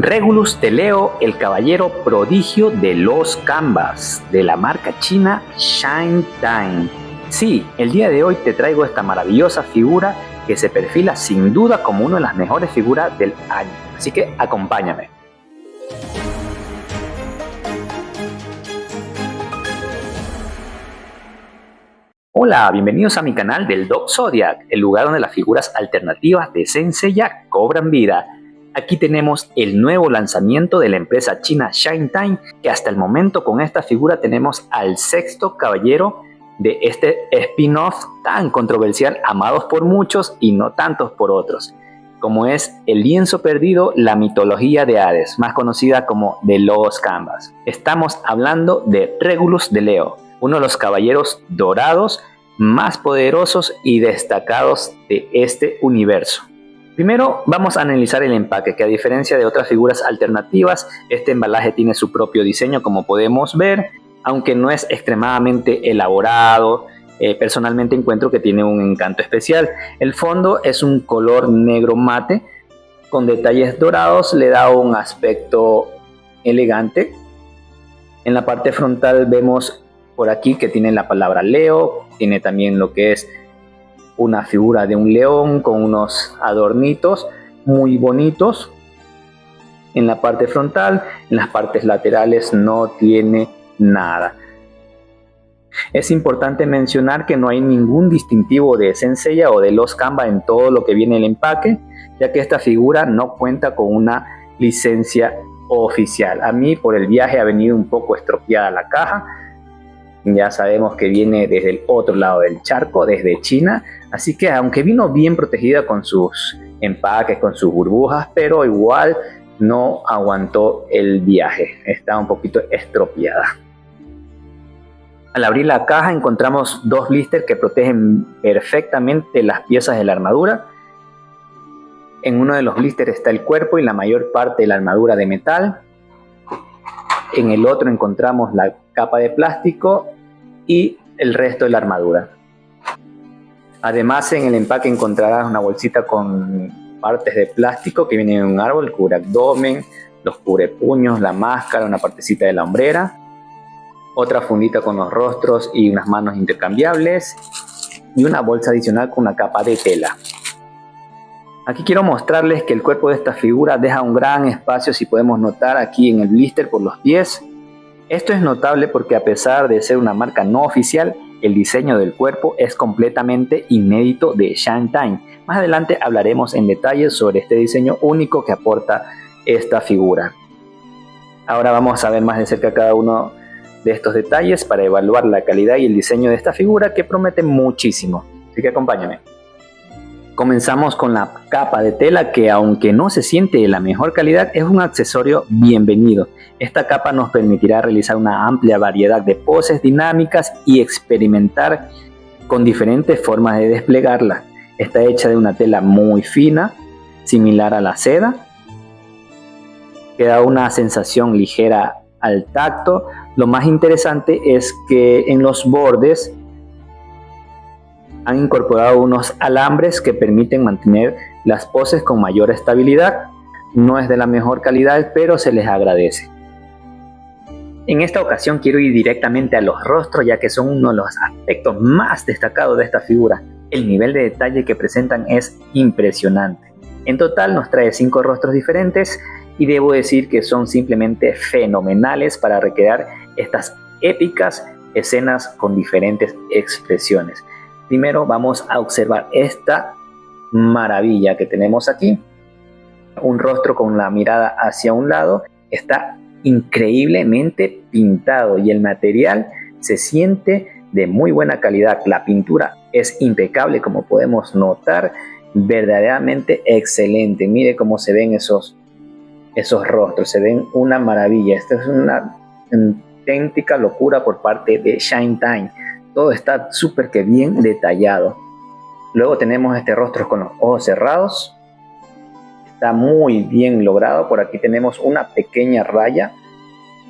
Regulus de Leo, el caballero prodigio de los canvas, de la marca china Shine-Time. Sí, el día de hoy te traigo esta maravillosa figura que se perfila sin duda como una de las mejores figuras del año. Así que acompáñame. Hola, bienvenidos a mi canal del Doc Zodiac, el lugar donde las figuras alternativas de Saint Seiya cobran vida. Aquí tenemos el nuevo lanzamiento de la empresa china Shine-Time, que hasta el momento con esta figura tenemos al sexto caballero de este spin-off tan controversial, amados por muchos y no tantos por otros, como es el lienzo perdido, la mitología de Hades, más conocida como The Lost Canvas. Estamos hablando de Regulus de Leo, uno de los caballeros dorados más poderosos y destacados de este universo. Primero vamos a analizar el empaque, que a diferencia de otras figuras alternativas, este embalaje tiene su propio diseño, como podemos ver, aunque no es extremadamente elaborado. Personalmente encuentro que tiene un encanto especial. El fondo es un color negro mate con detalles dorados, le da un aspecto elegante. En la parte frontal vemos por aquí que tiene la palabra Leo, tiene también lo que es una figura de un león con unos adornitos muy bonitos. En la parte frontal, en las partes laterales no tiene nada. Es importante mencionar que no hay ningún distintivo de Saint Seiya o de Lost Canvas en todo lo que viene en el empaque, ya que esta figura no cuenta con una licencia oficial. A mí por el viaje ha venido un poco estropeada la caja. Ya sabemos que viene desde el otro lado del charco, desde China, así que aunque vino bien protegida con sus empaques, con sus burbujas, pero igual no aguantó el viaje, está un poquito estropeada. Al abrir la caja encontramos dos blisters que protegen perfectamente las piezas de la armadura. En uno de los blisters está el cuerpo y la mayor parte de la armadura de metal. En el otro encontramos la capa de plástico y el resto de la armadura. Además, en el empaque encontrarás una bolsita con partes de plástico que vienen en un árbol, el cubre abdomen, los cubre puños, la máscara, una partecita de la hombrera, otra fundita con los rostros y unas manos intercambiables y una bolsa adicional con una capa de tela. Aquí quiero mostrarles que el cuerpo de esta figura deja un gran espacio, si podemos notar aquí en el blister por los pies. Esto es notable porque a pesar de ser una marca no oficial, el diseño del cuerpo es completamente inédito de Shine-Time. Más adelante hablaremos en detalle sobre este diseño único que aporta esta figura. Ahora vamos a ver más de cerca cada uno de estos detalles para evaluar la calidad y el diseño de esta figura, que promete muchísimo. Así que acompáñame. Comenzamos con la capa de tela, que aunque no se siente de la mejor calidad, es un accesorio bienvenido. Esta capa nos permitirá realizar una amplia variedad de poses dinámicas y experimentar con diferentes formas de desplegarla. Está hecha de una tela muy fina, similar a la seda, que da una sensación ligera al tacto. Lo más interesante es que en los bordes han incorporado unos alambres que permiten mantener las poses con mayor estabilidad. No es de la mejor calidad, pero se les agradece. En esta ocasión quiero ir directamente a los rostros, ya que son uno de los aspectos más destacados de esta figura. El nivel de detalle que presentan es impresionante. En total nos trae 5 rostros diferentes y debo decir que son simplemente fenomenales para recrear estas épicas escenas con diferentes expresiones. Primero vamos a observar esta maravilla que tenemos aquí. Un rostro con la mirada hacia un lado. Está increíblemente pintado y el material se siente de muy buena calidad. La pintura es impecable, como podemos notar. Verdaderamente excelente. Mire cómo se ven esos rostros. Se ven una maravilla. Esta es una auténtica locura por parte de Shine-Time. Todo está súper que bien detallado. Luego tenemos este rostro con los ojos cerrados. Está muy bien logrado. Por aquí tenemos una pequeña raya,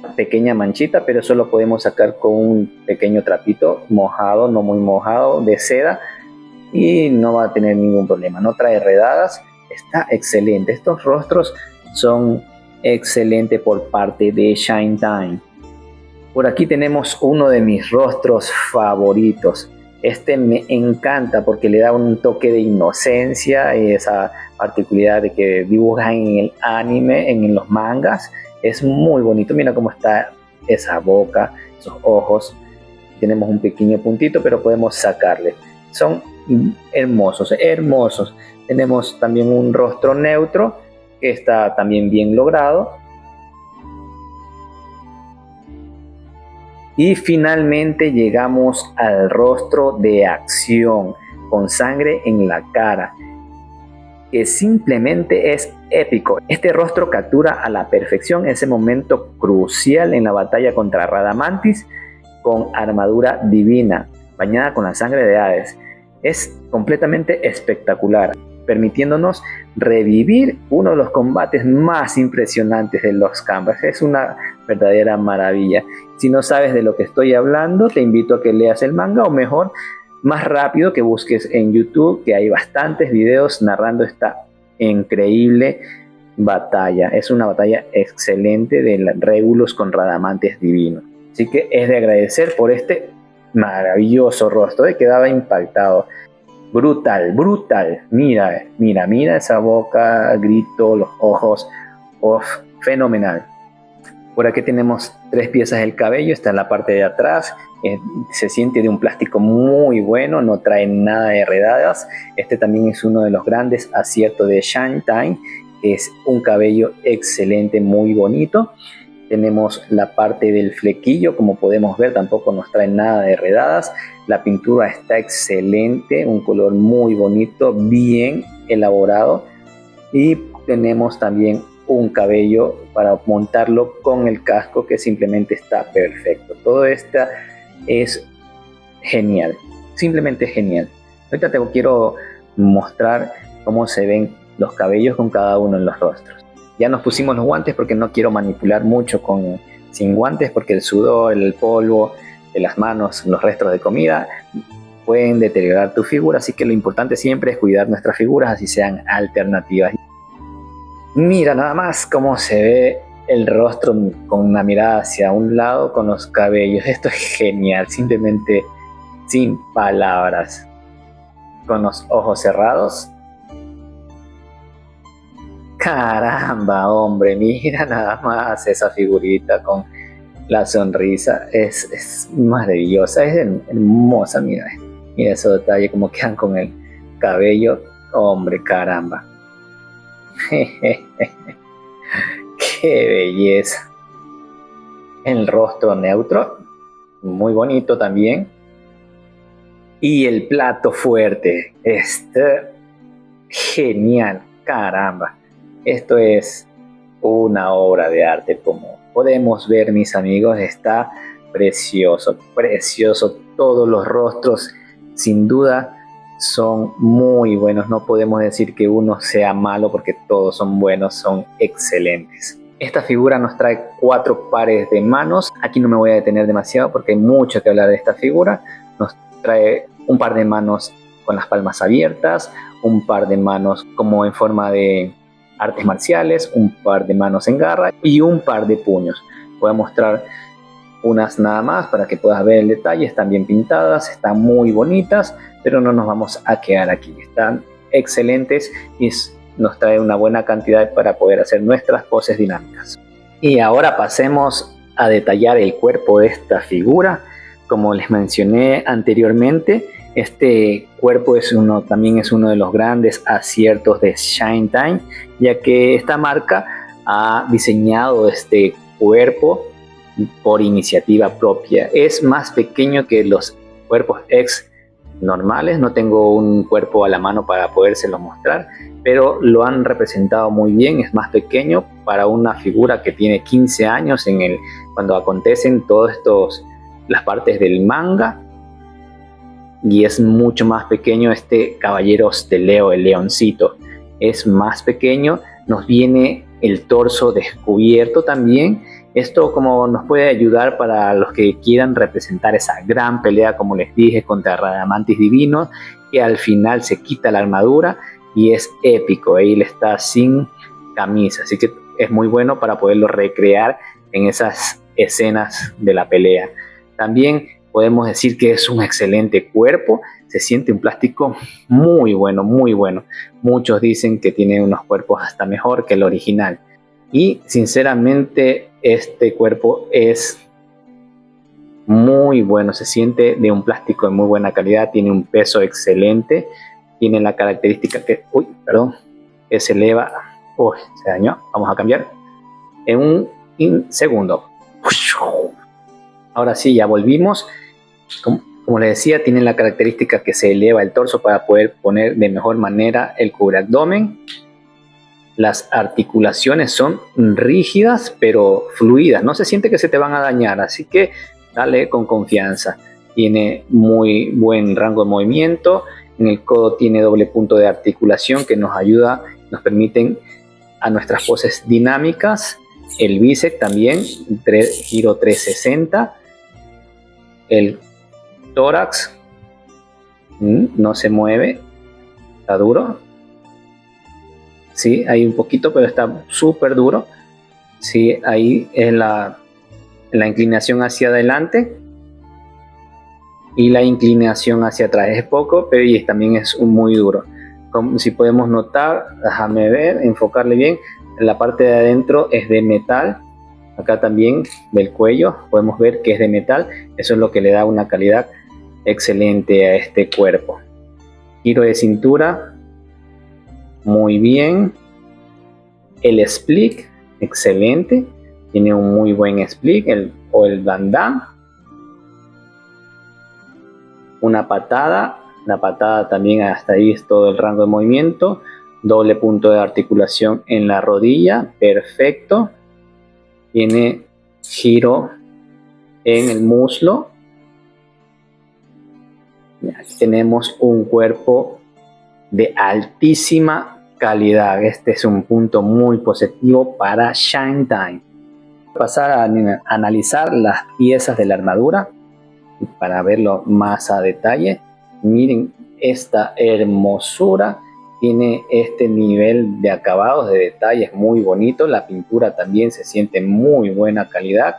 una pequeña manchita, pero eso lo podemos sacar con un pequeño trapito mojado, no muy mojado, de seda, y no va a tener ningún problema. No trae redadas. Está excelente. Estos rostros son excelente por parte de Shine Time. Por aquí tenemos uno de mis rostros favoritos. Este me encanta porque le da un toque de inocencia y esa particularidad de que dibujan en el anime, en los mangas. Es muy bonito. Mira cómo está esa boca, esos ojos. Tenemos un pequeño puntito, pero podemos sacarle. Son hermosos, hermosos. Tenemos también un rostro neutro que está también bien logrado. Y finalmente llegamos al rostro de acción, con sangre en la cara, que simplemente es épico. Este rostro captura a la perfección ese momento crucial en la batalla contra Radamantis con armadura divina, bañada con la sangre de Hades. Es completamente espectacular, permitiéndonos revivir uno de los combates más impresionantes de los Canvas. Es una verdadera maravilla. Si no sabes de lo que estoy hablando, te invito a que leas el manga, o mejor, más rápido, que busques en YouTube, que hay bastantes videos narrando esta increíble batalla. Es una batalla excelente de Regulus con Radamantis divino. Así que es de agradecer por este maravilloso rostro, quedaba impactado. Brutal, brutal. Mira, mira, mira esa boca, grito, los ojos. Fenomenal. Por aquí tenemos 3 piezas del cabello. Está en la parte de atrás. Se siente de un plástico muy bueno. No trae nada de enredadas. Este también es uno de los grandes aciertos de Shine Time. Es un cabello excelente, muy bonito. Tenemos la parte del flequillo, como podemos ver, tampoco nos trae nada de enredadas. La pintura está excelente, un color muy bonito, bien elaborado. Y tenemos también un cabello para montarlo con el casco, que simplemente está perfecto. Todo esto es genial, simplemente genial. Ahorita te quiero mostrar cómo se ven los cabellos con cada uno en los rostros. Ya nos pusimos los guantes porque no quiero manipular mucho sin guantes, porque el sudor, el polvo de las manos, los restos de comida pueden deteriorar tu figura, así que lo importante siempre es cuidar nuestras figuras, así sean alternativas. Mira nada más cómo se ve el rostro con una mirada hacia un lado con los cabellos. Esto es genial, simplemente sin palabras. Con los ojos cerrados. Caramba, hombre, mira nada más esa figurita con la sonrisa. Es maravillosa, es hermosa. Mira esos detalles, como quedan con el cabello. Hombre, caramba. Qué belleza. El rostro neutro, muy bonito también. Y el plato fuerte, genial, caramba. Esto es una obra de arte, como podemos ver, mis amigos. Está precioso, precioso. Todos los rostros, sin duda, son muy buenos. No podemos decir que uno sea malo, porque todos son buenos, son excelentes. Esta figura nos trae 4 pares de manos. Aquí no me voy a detener demasiado porque hay mucho que hablar de esta figura. Nos trae un par de manos con las palmas abiertas, un par de manos como en forma de artes marciales, un par de manos en garra y un par de puños. Voy a mostrar unas nada más para que puedas ver el detalle. Están bien pintadas, están muy bonitas, pero no nos vamos a quedar aquí. Están excelentes y nos trae una buena cantidad para poder hacer nuestras poses dinámicas. Y ahora pasemos a detallar el cuerpo de esta figura. Como les mencioné anteriormente, este cuerpo también es uno de los grandes aciertos de Shine Time, ya que esta marca ha diseñado este cuerpo por iniciativa propia. Es más pequeño que los cuerpos X normales. No tengo un cuerpo a la mano para podérselo mostrar, pero lo han representado muy bien. Es más pequeño para una figura que tiene 15 años cuando acontecen las partes del manga, y es mucho más pequeño este Caballeros de Leo, el leoncito. Es más pequeño, nos viene el torso descubierto también. Esto como nos puede ayudar para los que quieran representar esa gran pelea, como les dije, contra Radamantis divino, que al final se quita la armadura y es épico. Él está sin tamiz, así que es muy bueno para poderlo recrear en esas escenas de la pelea. También podemos decir que es un excelente cuerpo, se siente un plástico muy bueno, muy bueno. Muchos dicen que tiene unos cuerpos hasta mejor que el original. Y sinceramente este cuerpo es muy bueno, se siente de un plástico de muy buena calidad, tiene un peso excelente, tiene la característica que se eleva. Se dañó, vamos a cambiar en un segundo. Ahora sí, ya volvimos. Como les decía, tiene la característica que se eleva el torso para poder poner de mejor manera el cubreabdomen. Las articulaciones son rígidas pero fluidas, no se siente que se te van a dañar, así que dale con confianza. Tiene muy buen rango de movimiento. En el codo tiene doble punto de articulación que nos ayuda, nos permiten a nuestras poses dinámicas. El bíceps también, giro 360. El tórax no se mueve, está duro. Sí, hay un poquito, pero está súper duro. Sí, ahí es la inclinación hacia adelante y la inclinación hacia atrás. Es poco, pero también es muy duro. Como si podemos notar, déjame ver, enfocarle bien, la parte de adentro es de metal. Acá también del cuello podemos ver que es de metal. Eso es lo que le da una calidad excelente a este cuerpo. Giro de cintura, muy bien. El split, excelente. Tiene un muy buen split, el bandán. Una patada, la patada también hasta ahí es todo el rango de movimiento. Doble punto de articulación en la rodilla, perfecto. Tiene giro en el muslo. Aquí tenemos un cuerpo de altísima calidad. Este es un punto muy positivo para SHINE. Pasar a analizar las piezas de la armadura para verlo más a detalle. Miren esta hermosura, tiene este nivel de acabados, de detalles muy bonito. La pintura también se siente muy buena calidad,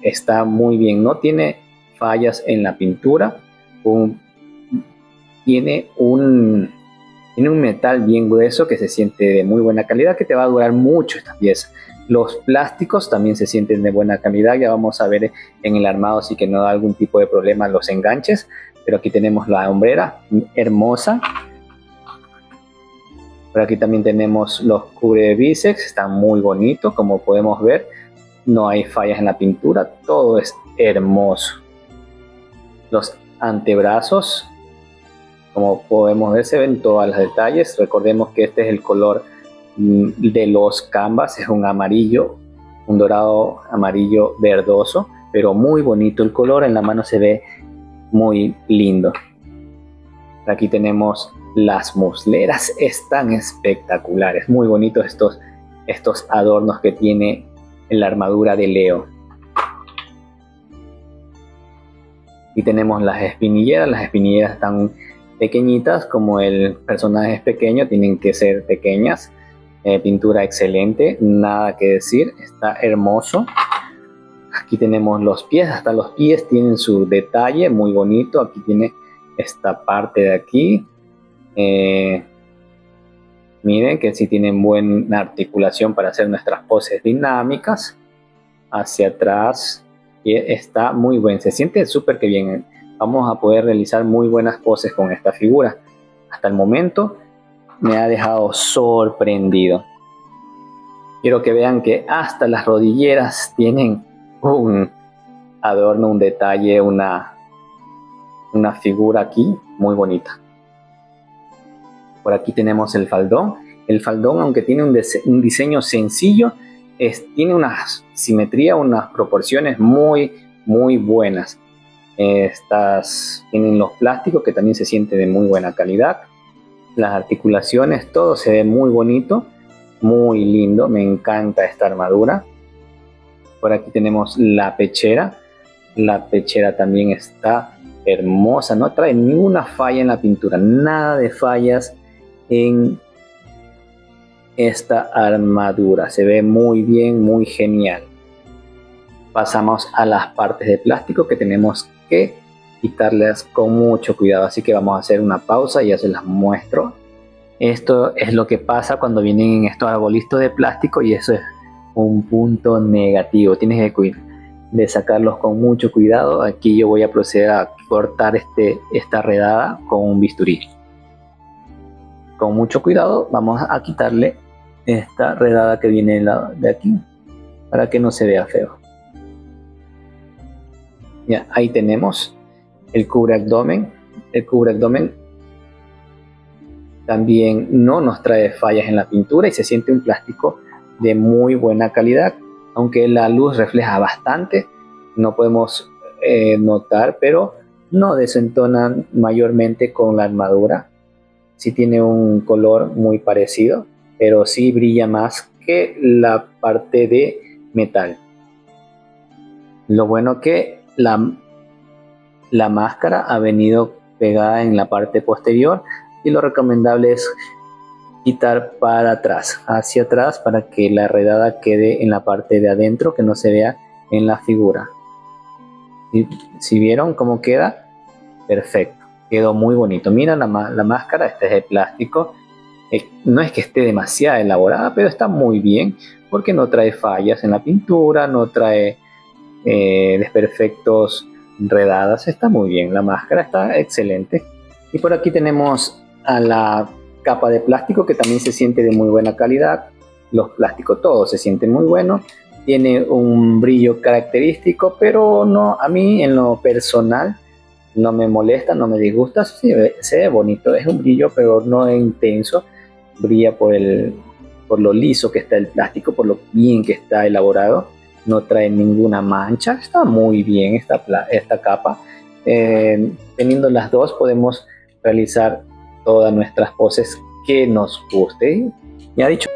está muy bien, no tiene fallas en la pintura. Tiene un metal bien grueso que se siente de muy buena calidad, que te va a durar mucho esta pieza. Los plásticos también se sienten de buena calidad. Ya vamos a ver en el armado si que no da algún tipo de problema los enganches. Pero aquí tenemos la hombrera hermosa. Por aquí también tenemos los cubre bíceps, están muy bonitos, como podemos ver. No hay fallas en la pintura, todo es hermoso. Los antebrazos, como podemos ver, se ven todos los detalles. Recordemos que este es el color de los canvas, es un amarillo, un dorado amarillo verdoso, pero muy bonito el color. En la mano se ve muy lindo. Aquí tenemos las musleras, están espectaculares, muy bonitos estos adornos que tiene en la armadura de Leo. Y tenemos las espinilleras están pequeñitas, como el personaje es pequeño, tienen que ser pequeñas. Pintura excelente, nada que decir, está hermoso. Aquí tenemos los pies, hasta los pies tienen su detalle muy bonito. Aquí tiene esta parte de aquí. Miren que sí tienen buena articulación para hacer nuestras poses dinámicas. Hacia atrás, y está muy bien, se siente súper que bien. Vamos a poder realizar muy buenas poses con esta figura. Hasta el momento me ha dejado sorprendido. Quiero que vean que hasta las rodilleras tienen un adorno, un detalle, una figura aquí muy bonita. Por aquí tenemos el faldón. El faldón, aunque tiene un diseño sencillo, tiene una simetría, unas proporciones muy buenas. Tienen los plásticos que también se siente de muy buena calidad. Las articulaciones, todo se ve muy bonito, muy lindo. Me encanta esta armadura. Por aquí tenemos la pechera. La pechera también está hermosa, no trae ninguna falla en la pintura, nada de fallas en esta armadura. Se ve muy bien, muy genial. Pasamos a las partes de plástico que tenemos que quitarlas con mucho cuidado. Así que vamos a hacer una pausa y ya se las muestro. Esto es lo que pasa cuando vienen en estos arbolitos de plástico y eso es un punto negativo. Tienes que de sacarlos con mucho cuidado. Aquí yo voy a proceder a cortar esta redada con un bisturí. Con mucho cuidado vamos a quitarle esta redada que viene de aquí para que no se vea feo. Ya, ahí tenemos el cubre abdomen. El cubre abdomen también no nos trae fallas en la pintura y se siente un plástico de muy buena calidad, aunque la luz refleja bastante, no podemos notar, pero no desentonan mayormente con la armadura. Sí tiene un color muy parecido, pero sí brilla más que la parte de metal. Lo bueno que la máscara ha venido pegada en la parte posterior y lo recomendable es quitar para atrás, hacia atrás, para que la redada quede en la parte de adentro, que no se vea en la figura. ¿Si vieron cómo queda? Perfecto, quedó muy bonito. Mira la máscara, esta es de plástico. No es que esté demasiado elaborada, pero está muy bien porque no trae fallas en la pintura, no trae desperfectos, redadas. Está muy bien, la máscara está excelente. Y por aquí tenemos a la capa de plástico que también se siente de muy buena calidad. Los plásticos todos se sienten muy buenos. Tiene un brillo característico, pero no, a mí en lo personal no me molesta, no me disgusta. Se ve bonito, es un brillo, pero no es intenso. Brilla por lo liso que está el plástico, por lo bien que está elaborado. No trae ninguna mancha, está muy bien esta capa. Teniendo las dos podemos realizar todas nuestras poses que nos guste. Ya dicho.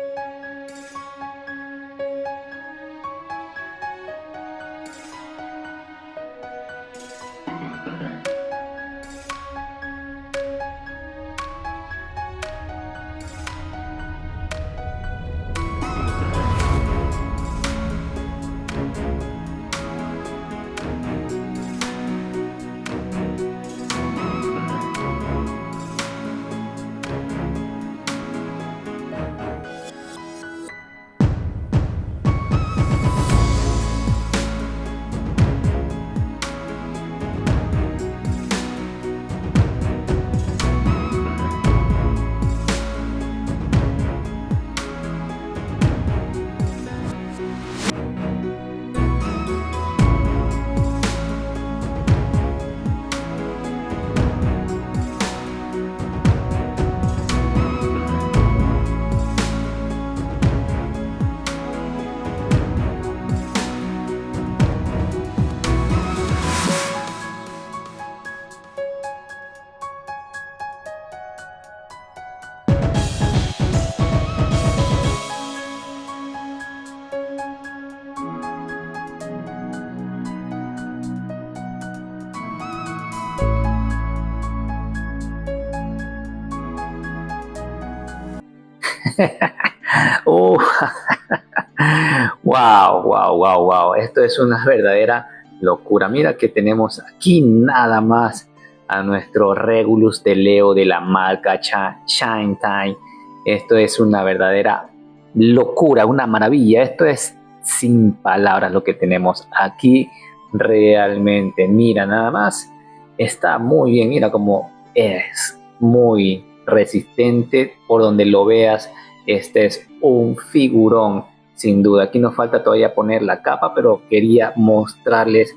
Wow, wow, wow, wow. Esto es una verdadera locura. Mira que tenemos aquí nada más a nuestro Regulus de Leo de la marca Shine Time. Esto es una verdadera locura, una maravilla. Esto es sin palabras lo que tenemos aquí realmente. Mira nada más. Está muy bien. Mira cómo es muy resistente por donde lo veas. Este es un figurón sin duda. Aquí nos falta todavía poner la capa, pero quería mostrarles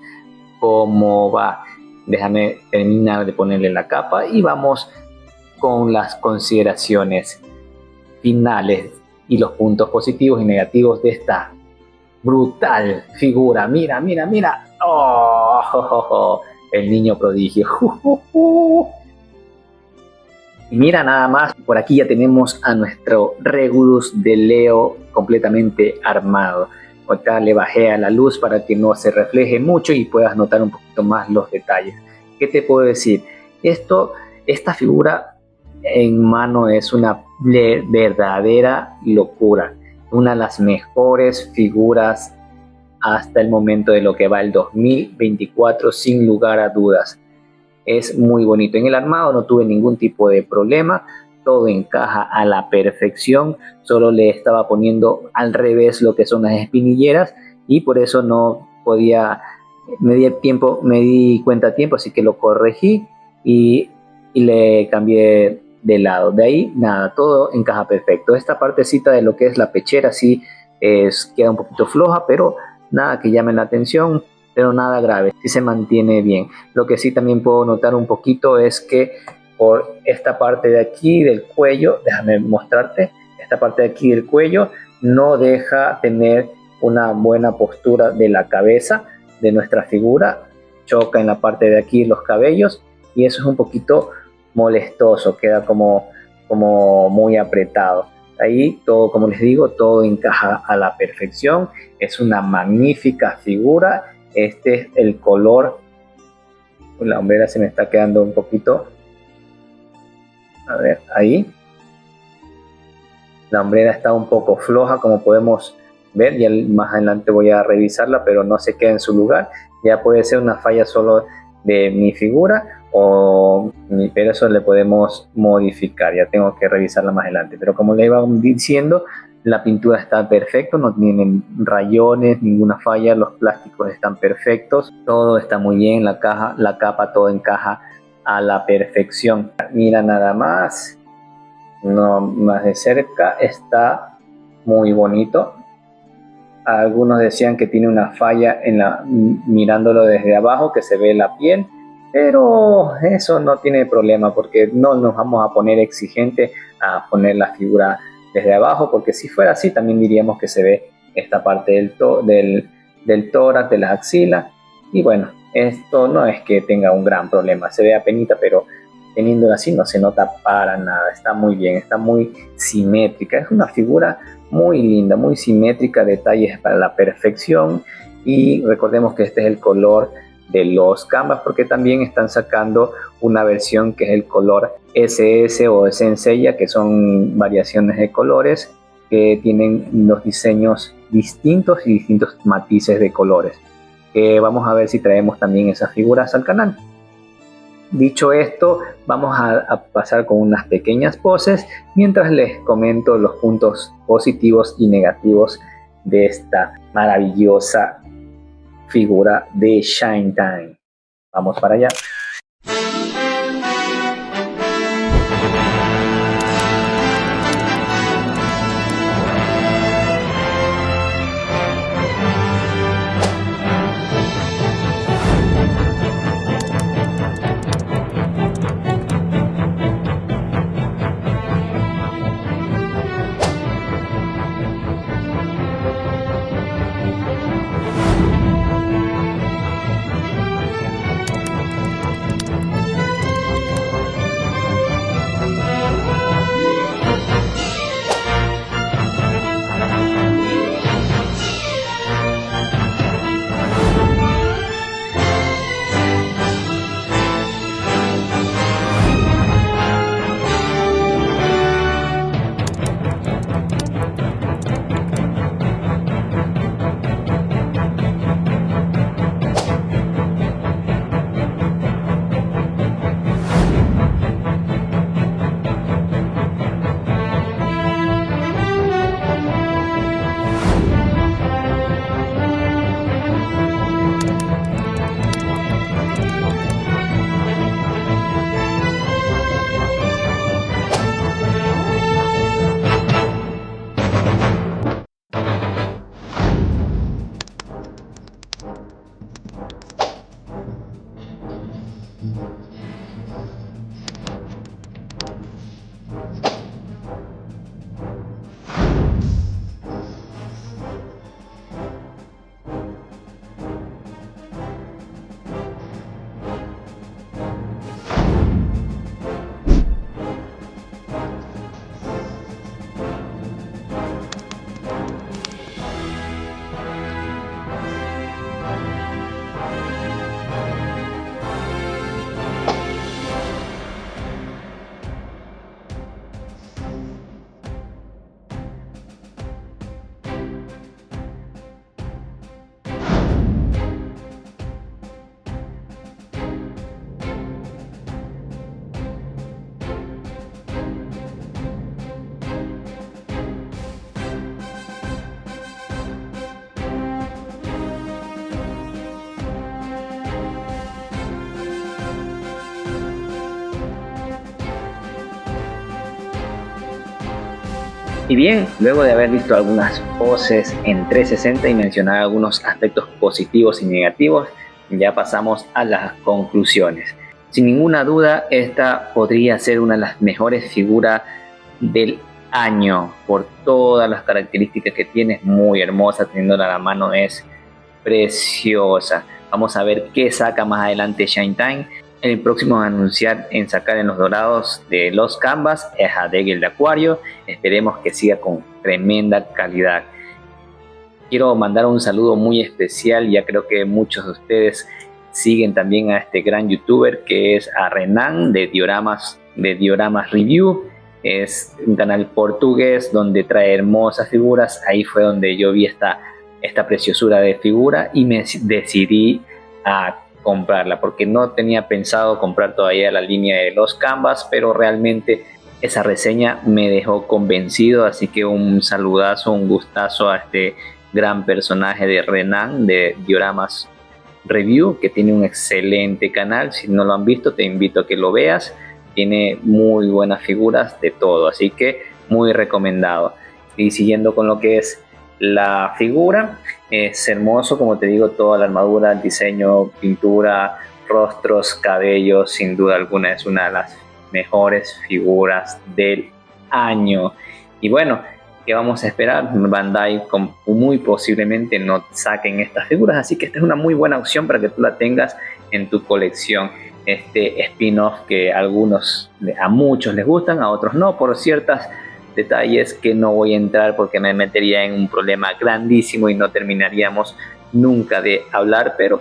cómo va. Déjame terminar de ponerle la capa y vamos con las consideraciones finales y los puntos positivos y negativos de esta brutal figura. Mira, mira, mira. Oh, el niño prodigio. Y mira nada más, por aquí ya tenemos a nuestro Regulus de Leo completamente armado. Acá le bajé a la luz para que no se refleje mucho y puedas notar un poquito más los detalles. ¿Qué te puedo decir? Esta figura en mano es una verdadera locura. Una de las mejores figuras hasta el momento de lo que va el 2024, sin lugar a dudas. Es muy bonito. En el armado no tuve ningún tipo de problema, todo encaja a la perfección, solo le estaba poniendo al revés lo que son las espinilleras y por eso no podía, me di cuenta a tiempo, así que lo corregí y le cambié de lado. De ahí nada, todo encaja perfecto. Esta partecita de lo que es la pechera sí queda un poquito floja, pero nada que llame la atención, pero nada grave, sí se mantiene bien. Lo que sí también puedo notar un poquito es que por esta parte de aquí del cuello, déjame mostrarte, esta parte de aquí del cuello no deja tener una buena postura de la cabeza de nuestra figura, choca en la parte de aquí los cabellos y eso es un poquito molestoso, queda como muy apretado. Ahí todo, como les digo, todo encaja a la perfección, es una magnífica figura. Este es el color, la hombrera se me está quedando un poquito, a ver, ahí la hombrera está un poco floja como podemos ver, ya más adelante voy a revisarla, pero no se queda en su lugar. Ya puede ser una falla solo de mi figura, pero eso le podemos modificar, ya tengo que revisarla más adelante. Pero como le iba diciendo, la pintura está perfecta, no tienen rayones, ninguna falla, los plásticos están perfectos, todo está muy bien, la caja, la capa, todo encaja a la perfección. Mira nada más, no más de cerca, está muy bonito. Algunos decían que tiene una falla mirándolo desde abajo, que se ve la piel, pero eso no tiene problema porque no nos vamos a poner exigente a poner la figura desde abajo, porque si fuera así también diríamos que se ve esta parte del tórax, de las axilas, y bueno, esto no es que tenga un gran problema, se ve apenita, pero teniéndola así no se nota para nada, está muy bien, está muy simétrica, es una figura muy linda, muy simétrica, detalles para la perfección. Y recordemos que este es el color de los canvas, porque también están sacando una versión que es el color SS o Senseiya, que son variaciones de colores que tienen los diseños distintos y distintos matices de colores. Vamos a ver si traemos también esas figuras al canal. Dicho esto, vamos a pasar con unas pequeñas poses mientras les comento los puntos positivos y negativos de esta maravillosa figura de ShineTime. Vamos para allá. Y bien, luego de haber visto algunas poses en 360 y mencionar algunos aspectos positivos y negativos, ya pasamos a las conclusiones. Sin ninguna duda, esta podría ser una de las mejores figuras del año por todas las características que tiene. Es muy hermosa, teniéndola a la mano es preciosa. Vamos a ver qué saca más adelante Shine. El próximo a anunciar en sacar en los dorados de los Canvas es a Degel de Acuario. Esperemos que siga con tremenda calidad. Quiero mandar un saludo muy especial, ya creo que muchos de ustedes siguen también a este gran youtuber que es a Renan de Dioramas Review. Es un canal portugués donde trae hermosas figuras. Ahí fue donde yo vi esta preciosura de figura y me decidí a comprarla, porque no tenía pensado comprar todavía la línea de los Canvas, pero realmente esa reseña me dejó convencido. Así que un saludazo, un gustazo a este gran personaje de Renan de Dioramas Review, que tiene un excelente canal. Si no lo han visto, te invito a que lo veas. Tiene muy buenas figuras de todo, así que muy recomendado. Y siguiendo con lo que es la figura, es hermoso, como te digo, toda la armadura, el diseño, pintura, rostros, cabellos, sin duda alguna es una de las mejores figuras del año. Y bueno, ¿qué vamos a esperar? Bandai muy posiblemente no saquen estas figuras, así que esta es una muy buena opción para que tú la tengas en tu colección. Este spin-off que a muchos les gustan, a otros no, por ciertos detalles que no voy a entrar porque me metería en un problema grandísimo y no terminaríamos nunca de hablar. Pero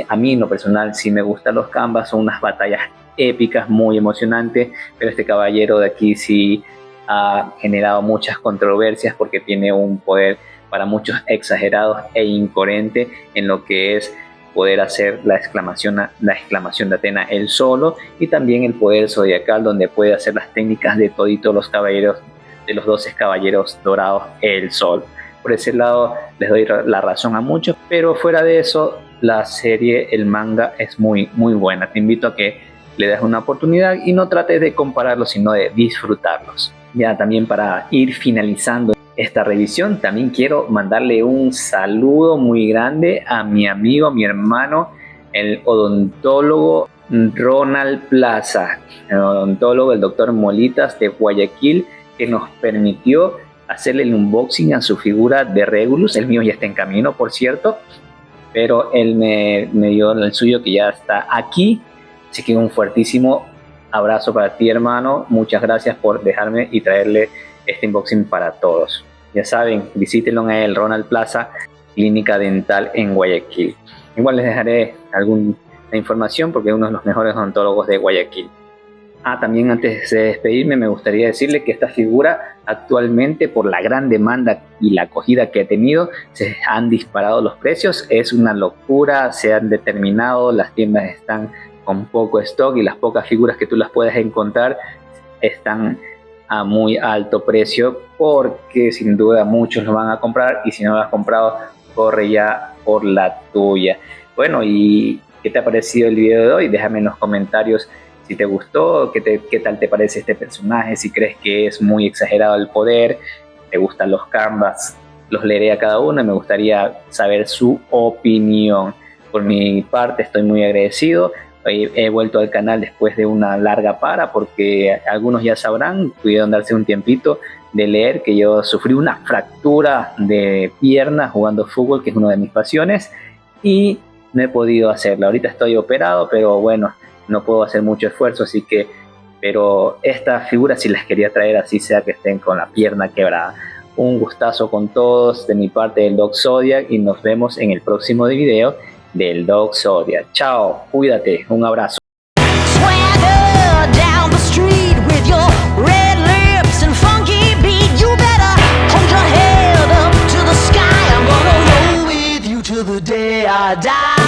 a mí en lo personal sí me gustan los Canvas, son unas batallas épicas, muy emocionantes, pero este caballero de aquí sí ha generado muchas controversias porque tiene un poder para muchos exagerado e incoherente en lo que es poder hacer la exclamación de Athena él solo, y también el poder zodiacal donde puede hacer las técnicas de toditos los caballeros, de los 12 caballeros dorados él solo. Por ese lado les doy la razón a muchos, pero fuera de eso la serie, el manga es muy muy buena. Te invito a que le des una oportunidad y no trates de compararlos, sino de disfrutarlos. Ya también para ir finalizando esta revisión, también quiero mandarle un saludo muy grande a mi amigo, mi hermano, el odontólogo Ronald Plaza, el odontólogo, el doctor Molitas de Guayaquil, que nos permitió hacerle el unboxing a su figura de Regulus. El mío ya está en camino, por cierto, pero él me dio el suyo que ya está aquí. Así que un fuertísimo abrazo para ti, hermano. Muchas gracias por dejarme y traerle este unboxing para todos. Ya saben, visítenlo en el Ronald Plaza, clínica dental en Guayaquil. Igual les dejaré alguna información porque es uno de los mejores odontólogos de Guayaquil. También antes de despedirme me gustaría decirle que esta figura actualmente, por la gran demanda y la acogida que ha tenido, se han disparado los precios. Es una locura, se han determinado, las tiendas están con poco stock y las pocas figuras que tú las puedes encontrar están a muy alto precio, porque sin duda muchos lo van a comprar, y si no lo has comprado, corre ya por la tuya. Bueno, ¿y qué te ha parecido el video de hoy? Déjame en los comentarios si te gustó, qué tal te parece este personaje, si crees que es muy exagerado el poder, te gustan los Canvas. Los leeré a cada uno y me gustaría saber su opinión. Por mi parte estoy muy agradecido. He vuelto al canal después de una larga para, porque algunos ya sabrán, pudieron darse un tiempito de leer que yo sufrí una fractura de pierna jugando fútbol, que es una de mis pasiones, y no he podido hacerla. Ahorita estoy operado, pero bueno, no puedo hacer mucho esfuerzo, así que, pero estas figuras sí las quería traer, así sea que estén con la pierna quebrada. Un gustazo con todos de mi parte del Doc Zodiac, y nos vemos en el próximo video del Doc Zodiac. Chao, cuídate, un abrazo. Die.